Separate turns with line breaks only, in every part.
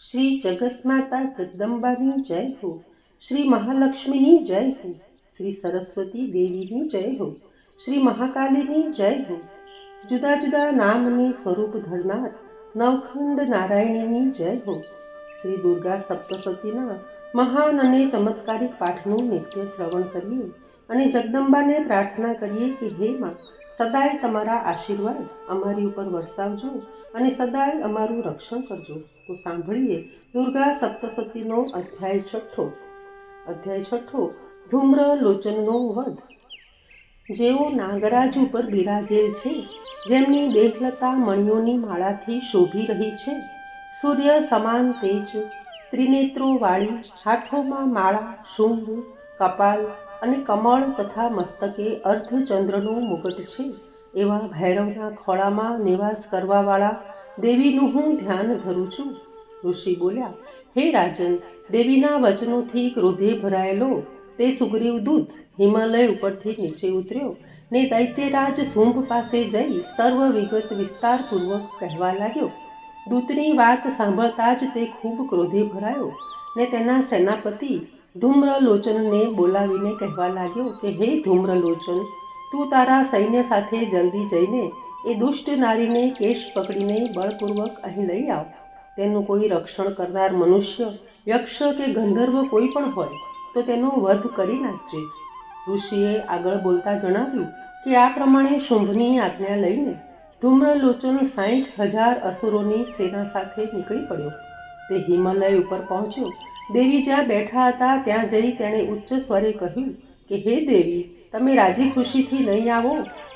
श्री जगतमाता जगदंबानी जय हो। श्री महालक्ष्मीनी जय हो। श्री सरस्वती देवीनी जय हो। श्री महाकालीनी जय हो। जुदा जुदा नामनी स्वरूप धरनार नवखंड नारायणीनी जय हो। श्री दुर्गा सप्तशतीना महान અને ચમત્કારિક પાઠનું નિત્ય શ્રવણ કરીએ અને જગદંબાને પ્રાર્થના કરીએ કે હે માં, સદાય તમારા આશીર્વાદ અમારી ઉપર વરસાવજો અને સદાય અમારું રક્ષણ કરજો। તો સાંભળીએ દુર્ગા સપ્તશતીનો અધ્યાય છઠ્ઠો ધૂમ્ર લોચનનો વધ। જેઓ નાગરાજ ઉપર બિરાજેલ છે, જેમની દેહલતા મણિઓની માળાથી શોભી રહી છે, સૂર્ય સમાન તેજ, ત્રિનેત્રો વાળી, હાથોમાં માળા, શુંભ, કપાલ અને કમળ તથા મસ્તકે અર્ધચંદ્રનો મુગટ છે, એવા ભૈરવના ખોળામાં નિવાસ કરવાવાળા દેવીનું હું ધ્યાન ધરું છું। ઋષિ બોલ્યા, હે રાજન, દેવીના વચનોથી ક્રોધે ભરાયેલો તે સુગ્રીવ દૂત હિમાલય ઉપરથી નીચે ઉતર્યો ને દૈત્યરાજ શુંભ પાસે જઈ સર્વ વિગત વિસ્તારપૂર્વક કહેવા લાગ્યો। દૂતની વાત સાંભળતા જ તે ખૂબ ક્રોધે ભરાયો ને તેના સેનાપતિ ધૂમ્રલોચનને બોલાવીને કહેવા લાગ્યો કે હે ધૂમ્રલોચન, તું તારા સૈન્ય સાથે જલ્દી જઈને એ દુષ્ટ નારીને કેશ પકડીને બળપૂર્વક અહીં લઈ આવ। તેનું કોઈ રક્ષણ કરનાર મનુષ્ય, યક્ષ કે ગંધર્વ કોઈ પણ હોય તો તેનો વધ કરી નાખજે। ઋષિએ આગળ બોલતા જણાવ્યું કે આ પ્રમાણે શુંભની આજ્ઞા લઈને ધૂમ્રલોચન 60,000 અસુરોની સેના સાથે નીકળી પડ્યો। તે હિમાલય ઉપર પહોંચ્યો। દેવી જ્યાં બેઠા હતા ત્યાં જઈ તેણે ઉચ્ચ સ્વરે કહ્યું કે હે દેવી, તમે રાજી ખુશીથી નહીં આવો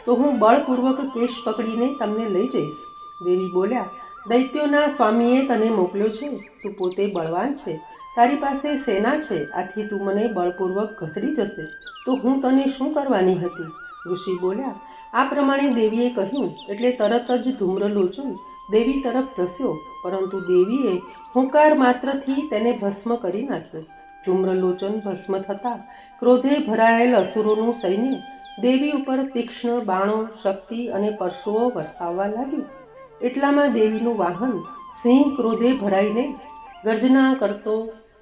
તો હું બળપૂર્વક કેશ પકડીને તમને લઈ જઈશ। દેવી બોલ્યા, દૈત્યોના સ્વામીએ તને મોકલ્યો છે, તું પોતે બળવાન છે, તારી પાસે સેના છે, આથી તું મને બળપૂર્વક ઘસડી જશે તો હું તને શું કરવાની હતી? ઋષિ બોલ્યા, આ પ્રમાણે દેવીએ કહ્યું એટલે તરત જ ધૂમ્રલોચન દેવી તરફ ધસ્યો, પરંતુ દેવીએ હુંકાર માત્રથી તેને ભસ્મ કરી નાખ્યો। ધૂમ્રલોચન ભસ્મ થતાં ક્રોધે ભરાયેલ અસુરોનું સૈન્ય દેવી ઉપર તીક્ષ્ણ બાણો, શક્તિ અને પરશુઓ વરસાવવા લાગ્યું। એટલામાં દેવીનું વાહન સિંહ ક્રોધે ભરાઈને ગર્જના કરતો,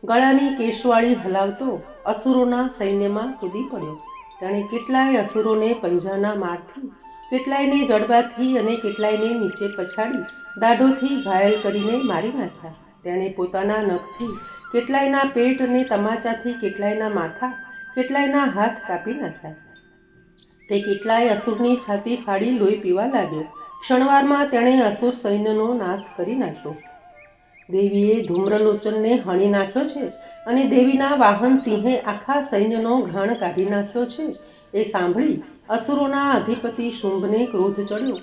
ગળાની કેશવાળી હલાવતો અસુરોના સૈન્યમાં કૂદી પડ્યો। તેણે કેટલાય અસુરોને પંજાના મારથી, કેટલાયને જડબાથી અને કેટલાયને નીચે પછાડી દાઢોથી ઘાયલ કરીને મારી નાખ્યા। તેણે પોતાના નખથી કેટલાયના પેટ અને તમાચાથી કેટલાયના માથા, કેટલાયના હાથ કાપી નાખ્યા। તે કેટલાય અસુરની છાતી ફાડી લોહી પીવા લાગ્યો। ક્ષણવારમાં તેણે અસુર સૈન્યનો નાશ કરી નાખ્યો। દેવીએ ધૂમ્રલોચનને હણી નાખ્યો છે અને દેવીના વાહન સિંહે આખા સૈન્યનો ઘાણ કાઢી નાખ્યો છે એ સાંભળી અસુરોના અધિપતિ શુંભને ક્રોધ ચડ્યો।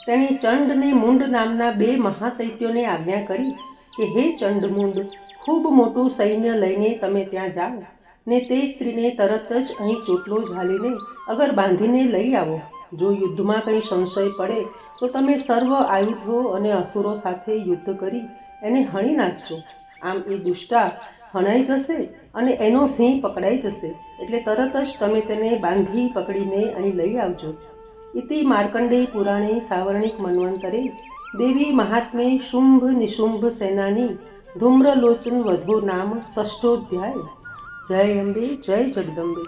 તેણે ચંડ ને મુંડ નામના 2 મહાદૈત્યોને આજ્ઞા કરી કે હે ચંડમુંડ, ખૂબ મોટું સૈન્ય લઈને તમે ત્યાં જાઓ ને તે સ્ત્રીને તરત જ અહીં ચોટલો ઝાલીને અગર બાંધીને લઈ આવો। જો યુદ્ધમાં કંઈ સંશય પડે તો તમે સર્વ આયુધો અને અસુરો સાથે યુદ્ધ કરી એને હણી નાખજો। આમ એ દુષ્ટા હણાઈ જશે અને એનો સિંહ પકડાઈ જશે, એટલે તરત જ તમે તેને બાંધી પકડીને અહીં લઈ આવજો। ઇતિ માર્કંડેય પુરાણે સાવર્ણિક મન્વંતરે દેવી મહાત્મે શુંભ નિશુંભ સેનાની ધૂમ્રલોચન વધો નામ ષષ્ઠોધ્યાય। જય અંબે, જય જગદંબે।